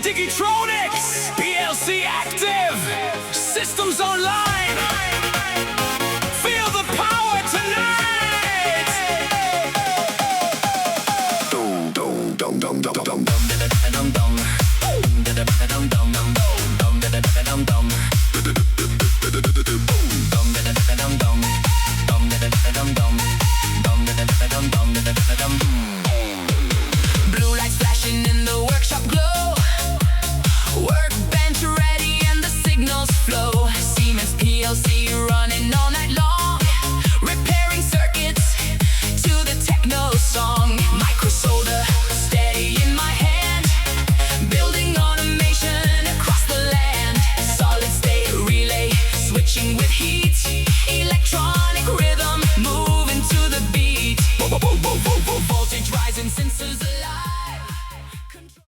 Diggy-tronics, PLC active, systems online. Feel the power tonight. Dum dum dum dum dum dum dum dum dum dum dum dum. Blue lights flashing in the workshop glow. Workbench ready and the signals flow. Siemens PLC running all night long, repairing circuits to the techno song. Micro solder steady in my hand, building automation across the land. Solid state relay switching with heat, electronic rhythm moving to the beat. Voltage rising, sensors alive.